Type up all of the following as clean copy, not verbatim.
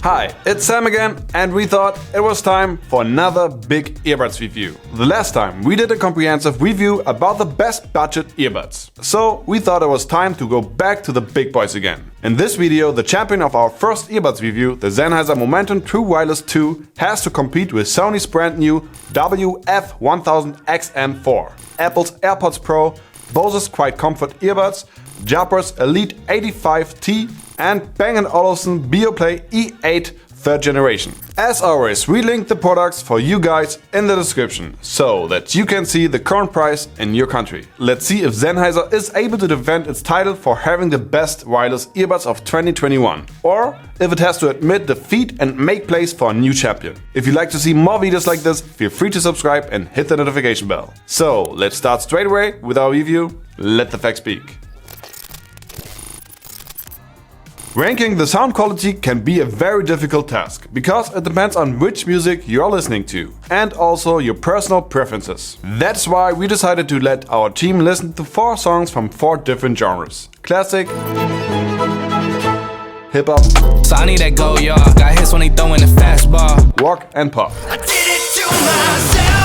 Hi, it's Sam again, and we thought it was time for another big earbuds review. The last time we did a comprehensive review about the best budget earbuds. So we thought it was time to go back to the big boys again. In this video, the champion of our first earbuds review, the Sennheiser Momentum True Wireless 2, has to compete with Sony's brand new WF-1000XM4, Apple's Airpods Pro, Bose's Quiet Comfort earbuds, Jabra's Elite 85T, and Bang & Olufsen Beoplay E8 3rd generation. As always, we link the products for you guys in the description, so that you can see the current price in your country. Let's see if Sennheiser is able to defend its title for having the best wireless earbuds of 2021, or if it has to admit defeat and make place for a new champion. If you'd like to see more videos like this, feel free to subscribe and hit the notification bell. So let's start straight away with our review. Let the facts speak. Ranking the sound quality can be a very difficult task, because it depends on which music you are listening to, and also your personal preferences. That's why we decided to let our team listen to 4 songs from 4 different genres: classic, hip-hop, so I need that go, y'all. Got hits when they throwin' the fastball, rock and pop. I did it to myself.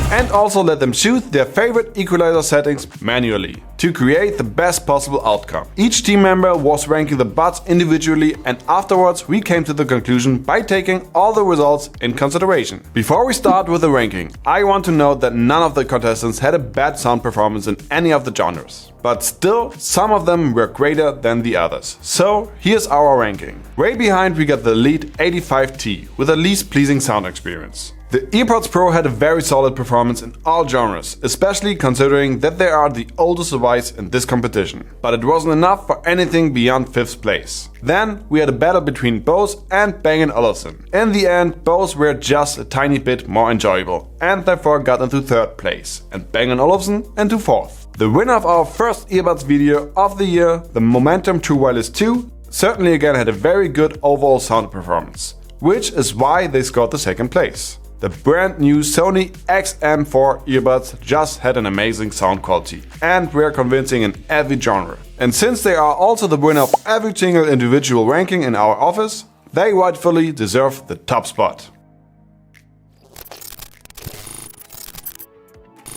And also let them choose their favorite equalizer settings manually to create the best possible outcome. Each team member was ranking the buds individually, and afterwards we came to the conclusion by taking all the results in consideration. Before we start with the ranking, I want to note that none of the contestants had a bad sound performance in any of the genres. But still, some of them were greater than the others. So here's our ranking. Way behind we got the Elite 85T with the least pleasing sound experience. The Airpods Pro had a very solid performance in all genres, especially considering that they are the oldest device in this competition. But it wasn't enough for anything beyond 5th place. Then we had a battle between Bose and Bang & Olufsen. In the end, Bose were just a tiny bit more enjoyable, and therefore got into 3rd place, and Bang & Olufsen into 4th. The winner of our first earbuds video of the year, the Momentum True Wireless 2, certainly again had a very good overall sound performance, which is why they scored the 2nd place. The brand new Sony XM4 earbuds just had an amazing sound quality and were convincing in every genre. And since they are also the winner of every single individual ranking in our office, they rightfully deserve the top spot.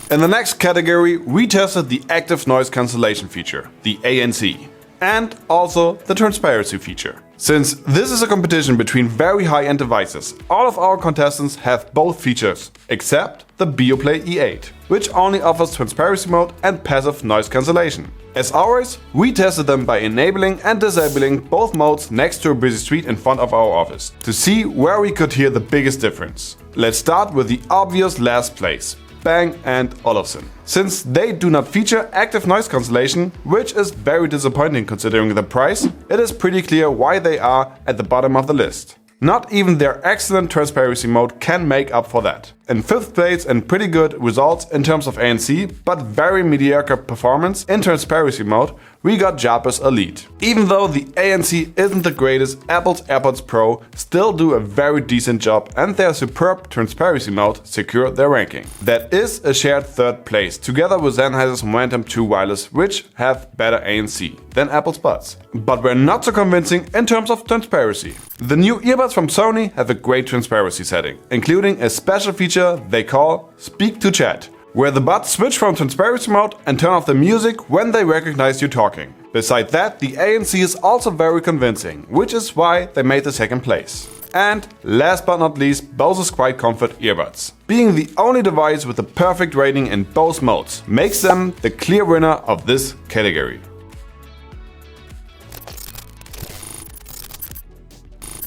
In the next category, we tested the active noise cancellation feature, the ANC, and also the transparency feature. Since this is a competition between very high-end devices, all of our contestants have both features, except the Beoplay E8, which only offers transparency mode and passive noise cancellation. As always, we tested them by enabling and disabling both modes next to a busy street in front of our office, to see where we could hear the biggest difference. Let's start with the obvious last place, Bang & Olufsen. Since they do not feature active noise cancellation, which is very disappointing considering the price, it is pretty clear why they are at the bottom of the list. Not even their excellent transparency mode can make up for that. In 5th place and pretty good results in terms of ANC, but very mediocre performance in transparency mode, we got Jabra's Elite. Even though the ANC isn't the greatest, Apple's Airpods Pro still do a very decent job, and their superb transparency mode secured their ranking. That is a shared 3rd place, together with Sennheiser's Momentum True Wireless, which have better ANC than Apple's buds, but were not so convincing in terms of transparency. The new earbuds from Sony have a great transparency setting, including a special feature they call Speak to Chat, where the buds switch from transparency mode and turn off the music when they recognize you talking. Besides that, the ANC is also very convincing, which is why they made the 2nd place. And last but not least, Bose's Quiet Comfort earbuds. Being the only device with a perfect rating in both modes makes them the clear winner of this category.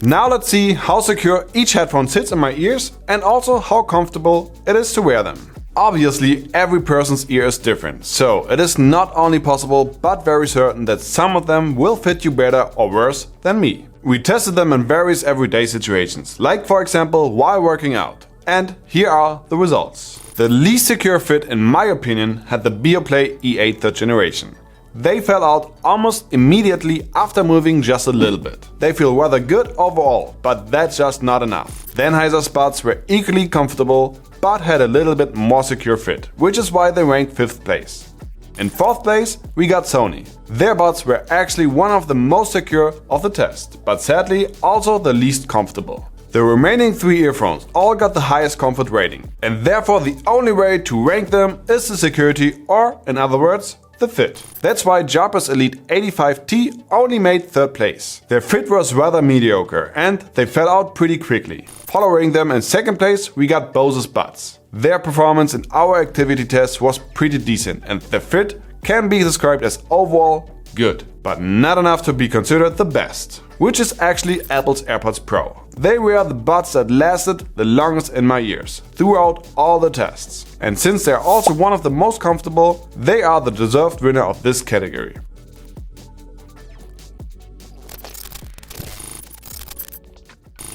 Now let's see how secure each headphone sits in my ears and also how comfortable it is to wear them. Obviously, every person's ear is different, so it is not only possible but very certain that some of them will fit you better or worse than me. We tested them in various everyday situations, like for example while working out. And here are the results. The least secure fit in my opinion had the Beoplay E8 3rd generation. They fell out almost immediately after moving just a little bit. They feel rather good overall, but that's just not enough. Sennheiser's buds were equally comfortable, but had a little bit more secure fit, which is why they ranked 5th place. In 4th place, we got Sony. Their buds were actually one of the most secure of the test, but sadly also the least comfortable. The remaining 3 earphones all got the highest comfort rating, and therefore the only way to rank them is the security, or in other words, the fit. That's why Jabra's Elite 85T only made 3rd place. Their fit was rather mediocre and they fell out pretty quickly. Following them in 2nd place, we got Bose's buds. Their performance in our activity test was pretty decent and their fit can be described as overall good, but not enough to be considered the best, which is actually Apple's Airpods Pro. They were the buds that lasted the longest in my ears, throughout all the tests. And since they're also one of the most comfortable, they are the deserved winner of this category.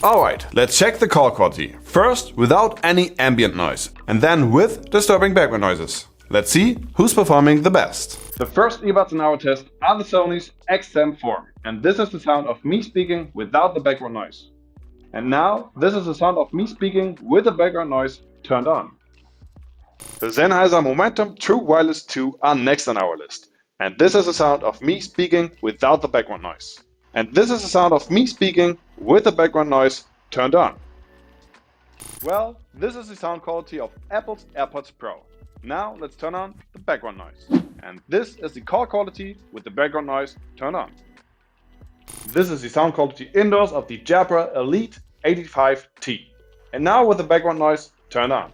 Alright, let's check the call quality. First, without any ambient noise, and then with disturbing background noises. Let's see who's performing the best. The first earbuds in our test are the Sony's X-Tem4, and this is the sound of me speaking without the background noise. And now, this is the sound of me speaking with the background noise turned on. The Sennheiser Momentum True Wireless 2 are next on our list, and this is the sound of me speaking without the background noise. And this is the sound of me speaking with the background noise turned on. Well, this is the sound quality of Apple's Airpods Pro. Now let's turn on the background noise. And this is the call quality with the background noise turned on. This is the sound quality indoors of the Jabra Elite 85T. And now with the background noise turned on.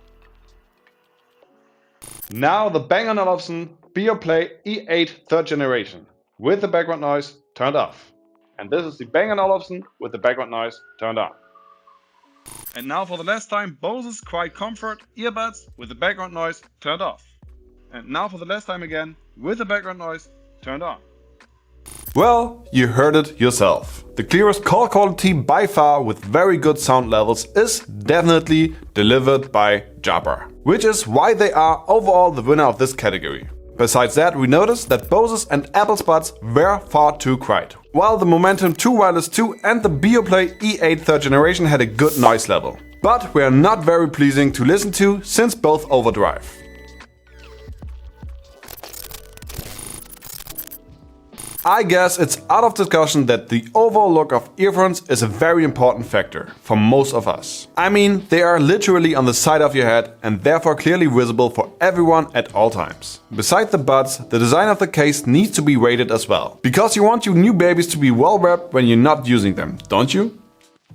Now the Bang & Olufsen Beoplay E8 3rd generation with the background noise turned off. And this is the Bang & Olufsen with the background noise turned on. And now for the last time, Bose's Quiet Comfort earbuds with the background noise turned off. And now for the last time again, with the background noise turned on. Well, you heard it yourself. The clearest call quality by far with very good sound levels is definitely delivered by Jabra, which is why they are overall the winner of this category. Besides that, we noticed that Bose's and Apple's buds were far too quiet, while the Momentum True Wireless 2 and the Beoplay E8 3rd generation had a good noise level, but were not very pleasing to listen to since both overdrive. I guess it's out of discussion that the overall look of earphones is a very important factor for most of us. I mean, they are literally on the side of your head and therefore clearly visible for everyone at all times. Besides the buds, the design of the case needs to be rated as well, because you want your new babies to be well wrapped when you're not using them, don't you?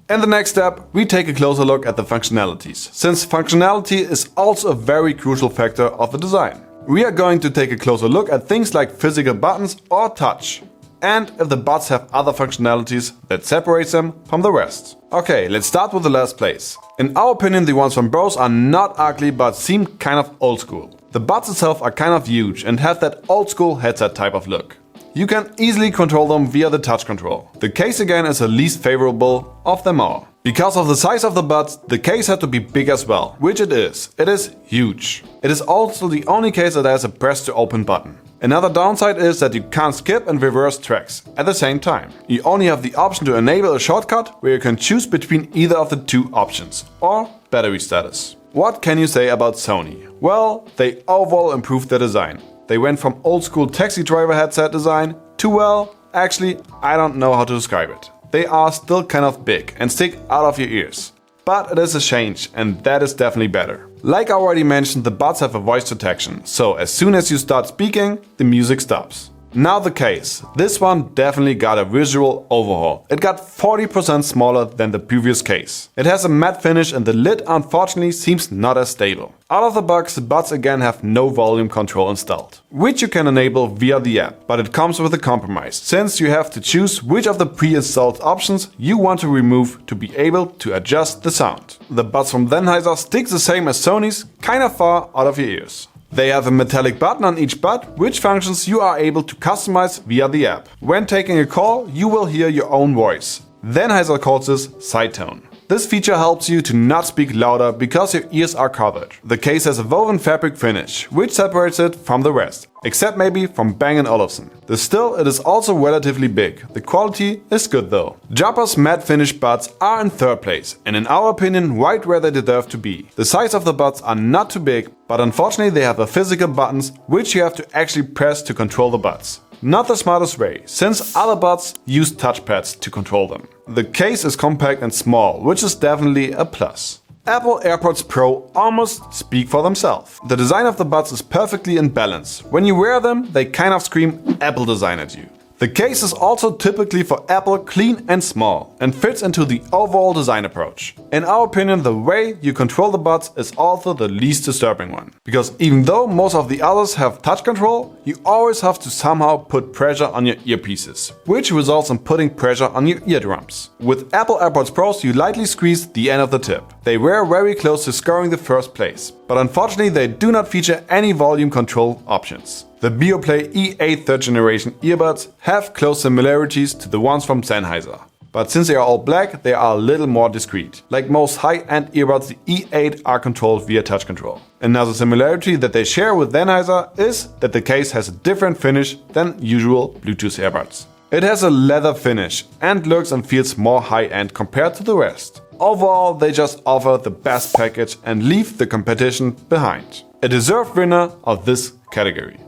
In the next step, we take a closer look at the functionalities, since functionality is also a very crucial factor of the design. We are going to take a closer look at things like physical buttons or touch, and if the buds have other functionalities that separates them from the rest. Okay, let's start with the last place. In our opinion, the ones from Bose are not ugly but seem kind of old school. The buds itself are kind of huge and have that old school headset type of look. You can easily control them via the touch control. The case again is the least favorable of them all. Because of the size of the buds, the case had to be big as well, which it is. It is huge. It is also the only case that has a press to open button. Another downside is that you can't skip and reverse tracks at the same time. You only have the option to enable a shortcut where you can choose between either of the two options, or battery status. What can you say about Sony? Well, they overall improved their design. They went from old school taxi driver headset design to, well, actually, I don't know how to describe it. They are still kind of big and stick out of your ears. But it is a change, and that is definitely better. Like I already mentioned, the buds have a voice detection, so as soon as you start speaking, the music stops. Now the case. This one definitely got a visual overhaul. It got 40% smaller than the previous case. It has a matte finish and the lid unfortunately seems not as stable. Out of the box, the buds again have no volume control installed, which you can enable via the app, but it comes with a compromise, since you have to choose which of the pre-installed options you want to remove to be able to adjust the sound. The buds from Sennheiser stick the same as Sony's, kinda far out of your ears. They have a metallic button on each bud, which functions you are able to customize via the app. When taking a call, you will hear your own voice. Sennheiser calls this side tone. This feature helps you to not speak louder because your ears are covered. The case has a woven fabric finish, which separates it from the rest, except maybe from Bang & Olufsen. Still, it is also relatively big. The quality is good though. Jabber's matte finish buds are in third place, and in our opinion right where they deserve to be. The size of the buds are not too big, but unfortunately they have the physical buttons which you have to actually press to control the buds. Not the smartest way, since other buds use touchpads to control them. The case is compact and small, which is definitely a plus. Apple AirPods Pro almost speak for themselves. The design of the buds is perfectly in balance. When you wear them, they kind of scream Apple design at you. The case is also typically for Apple clean and small, and fits into the overall design approach. In our opinion, the way you control the buds is also the least disturbing one. Because even though most of the others have touch control, you always have to somehow put pressure on your earpieces, which results in putting pressure on your eardrums. With Apple AirPods Pros, you lightly squeeze the end of the tip. They were very close to scoring the first place, but unfortunately they do not feature any volume control options. The Beoplay E8 3rd generation earbuds have close similarities to the ones from Sennheiser. But since they are all black, they are a little more discreet. Like most high-end earbuds, the E8 are controlled via touch control. Another similarity that they share with Sennheiser is that the case has a different finish than usual Bluetooth earbuds. It has a leather finish and looks and feels more high-end compared to the rest. Overall, they just offer the best package and leave the competition behind. A deserved winner of this category.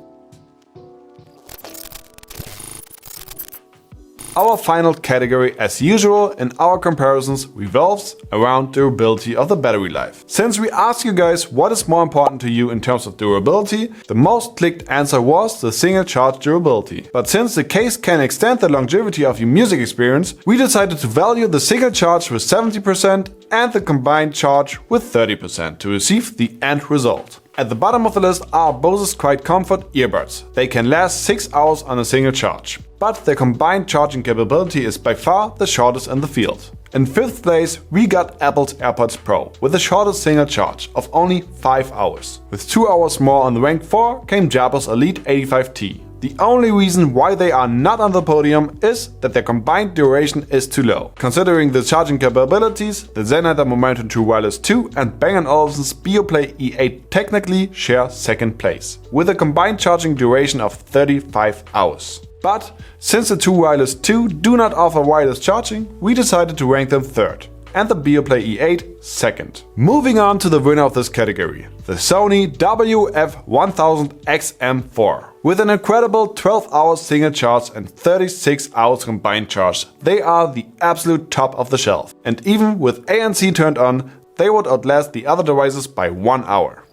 Our final category, as usual in our comparisons, revolves around durability of the battery life. Since we asked you guys what is more important to you in terms of durability, the most clicked answer was the single charge durability. But since the case can extend the longevity of your music experience, we decided to value the single charge with 70% and the combined charge with 30% to receive the end result. At the bottom of the list are Bose's Quiet Comfort earbuds. They can last 6 hours on a single charge, but their combined charging capability is by far the shortest in the field. In 5th place, we got Apple's AirPods Pro with the shortest single charge of only 5 hours. With 2 hours more on the rank 4 came Jabber's Elite 85T. The only reason why they are not on the podium is that their combined duration is too low. Considering the charging capabilities, the Sennheiser Momentum True Wireless 2 and Bang & Olufsen's Beoplay E8 technically share 2nd place, with a combined charging duration of 35 hours. But since the True Wireless 2 do not offer wireless charging, we decided to rank them 3rd. And the Beoplay E8 2nd. Moving on to the winner of this category, the Sony WF-1000XM4. With an incredible 12 hours single charge and 36 hours combined charge, they are the absolute top of the shelf. And even with ANC turned on, they would outlast the other devices by 1 hour.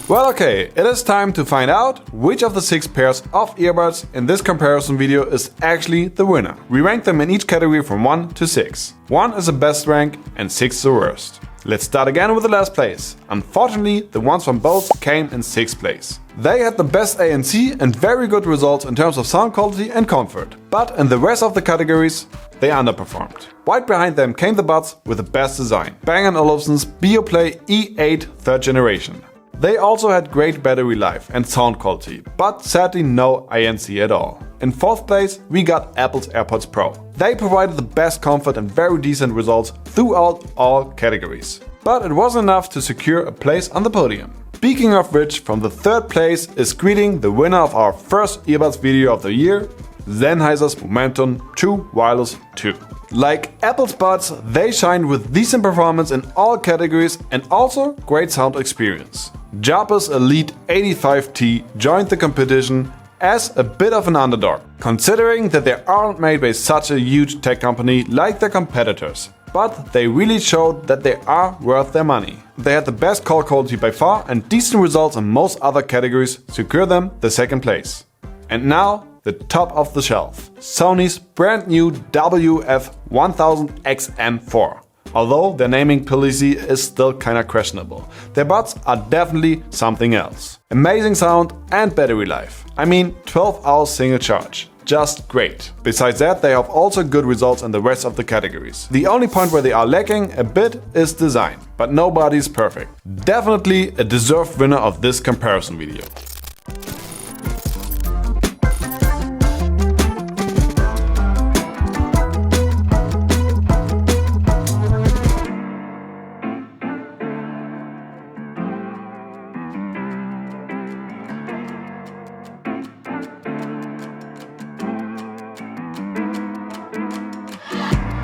Well, okay, it is time to find out which of the 6 pairs of earbuds in this comparison video is actually the winner. We rank them in each category from 1 to 6. 1 is the best rank and 6 the worst. Let's start again with the last place. Unfortunately, the ones from Bose came in 6th place. They had the best ANC and very good results in terms of sound quality and comfort. But in the rest of the categories, they underperformed. Right behind them came the buds with the best design, Bang & Olufsen's Beoplay E8 3rd generation. They also had great battery life and sound quality, but sadly no ANC at all. In 4th place, we got Apple's AirPods Pro. They provided the best comfort and very decent results throughout all categories. But it wasn't enough to secure a place on the podium. Speaking of which, from the 3rd place is greeting the winner of our first earbuds video of the year, Sennheiser's Momentum True Wireless 2. Like Apple's buds, they shine with decent performance in all categories and also great sound experience. Jabber's Elite 85T joined the competition as a bit of an underdog, considering that they aren't made by such a huge tech company like their competitors. But they really showed that they are worth their money. They had the best call quality by far and decent results in most other categories secure them the 2nd place. And now, the top of the shelf, Sony's brand new WF-1000XM4. Although their naming policy is still kinda questionable. Their buds are definitely something else. Amazing sound and battery life. I mean 12 hours single charge. Just great. Besides that, they have also good results in the rest of the categories. The only point where they are lacking a bit is design, but nobody's perfect. Definitely a deserved winner of this comparison video.